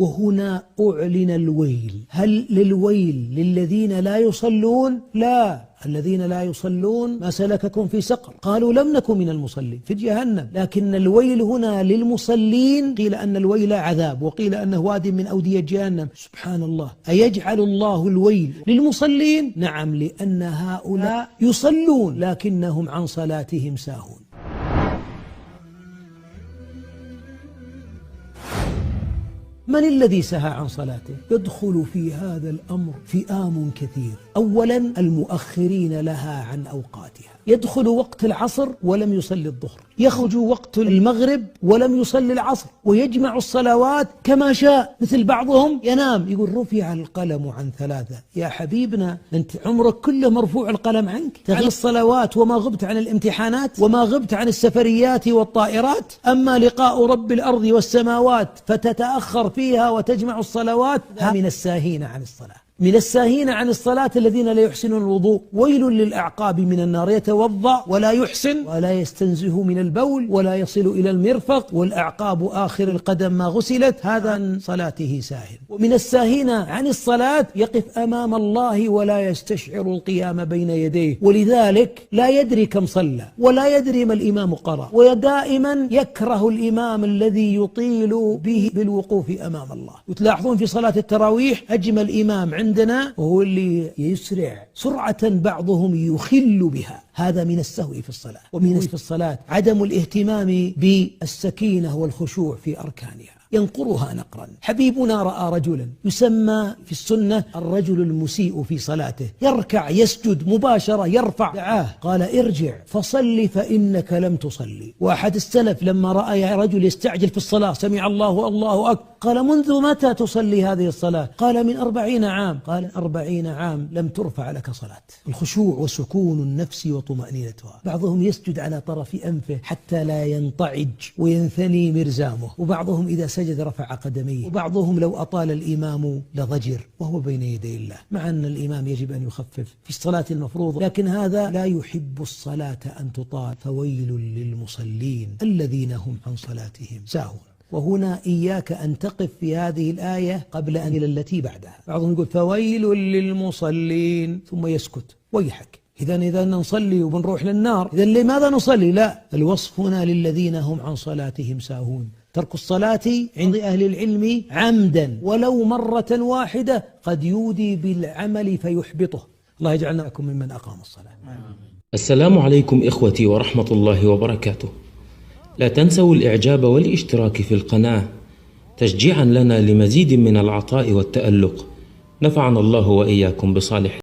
وهنا أعلن الويل. هل للويل للذين لا يصلون؟ لا، الذين لا يصلون ما سلككم في سقر؟ قالوا لم نكن من المصلين في جهنم. لكن الويل هنا للمصلين، قيل أن الويل عذاب وقيل أنه واد من أودية جهنم. سبحان الله، أيجعل الله الويل للمصلين؟ نعم، لأن هؤلاء يصلون لكنهم عن صلاتهم ساهون. من الذي سهى عن صلاته؟ يدخل في هذا الأمر فئام كثير. أولا المؤخرين لها عن أوقاتها، يدخل وقت العصر ولم يصلي الظهر، يخرج وقت المغرب ولم يصلي العصر، ويجمع الصلوات كما شاء. مثل بعضهم ينام يقول رفع القلم عن ثلاثة. يا حبيبنا أنت عمرك كله مرفوع القلم عنك، عن الصلوات وما غبت عن الامتحانات وما غبت عن السفريات والطائرات. أما لقاء رب الأرض والسماوات فتتأخر فيها وتجمع الصلوات. من الساهين عن الصلاة، من الساهين عن الصلاة الذين لا يحسنون الوضوء. ويل للأعقاب من النار، يتوضأ ولا يحسن ولا يستنزه من البول ولا يصل إلى المرفق، والأعقاب آخر القدم ما غسلت، هذا عن صلاته ساهن. ومن الساهين عن الصلاة يقف أمام الله ولا يستشعر القيام بين يديه، ولذلك لا يدري كم صلى ولا يدري ما الإمام قرأ، ودائما يكره الإمام الذي يطيل به بالوقوف أمام الله. وتلاحظون في صلاة التراويح أجمل إمام عندنا وهو اللي يسرع سرعة بعضهم يخل بها، هذا من السهو في الصلاة. ومن في الصلاة عدم الاهتمام بالسكينة والخشوع في أركانها، ينقرها نقرا. حبيبنا رأى رجلا يسمى في السنة الرجل المسيء في صلاته، يركع يسجد مباشرة يرفع، دعاه قال ارجع فصل فإنك لم تصلي. وأحد السلف لما رأى رجل يستعجل في الصلاة سمع الله الله أكبر قال منذ متى تصلي هذه الصلاة؟ قال من 40 عام. قال 40 عام لم ترفع لك صلاة. الخشوع وسكون النفس وطمأنينتها. بعضهم يسجد على طرف أنفه حتى لا ينطعج وينثني مرزامه، وبعضهم إذا سجد رفع قدميه، وبعضهم لو أطال الإمام لضجر وهو بين يدي الله، مع أن الإمام يجب أن يخفف في الصلاة المفروضة، لكن هذا لا يحب الصلاة أن تطال. فويل للمصلين الذين هم عن صلاتهم ساهون. وهنا إياك أن تقف في هذه الآية قبل أن إلى التي بعدها. بعضهم يقول فويل للمصلين ثم يسكت. ويحك، إذا نصلي وبنروح للنار، إذا لماذا نصلي؟ لا، الوصف هنا للذين هم عن صلاتهم ساهون. ترك الصلاة عند أهل العلم عمدا ولو مرة واحدة قد يودي بالعمل فيحبطه. الله يجعلنا لكم ممن أقام الصلاة. السلام عليكم إخوتي ورحمة الله وبركاته. لا تنسوا الإعجاب والاشتراك في القناة تشجيعا لنا لمزيد من العطاء والتألق. نفعنا الله وإياكم بصالح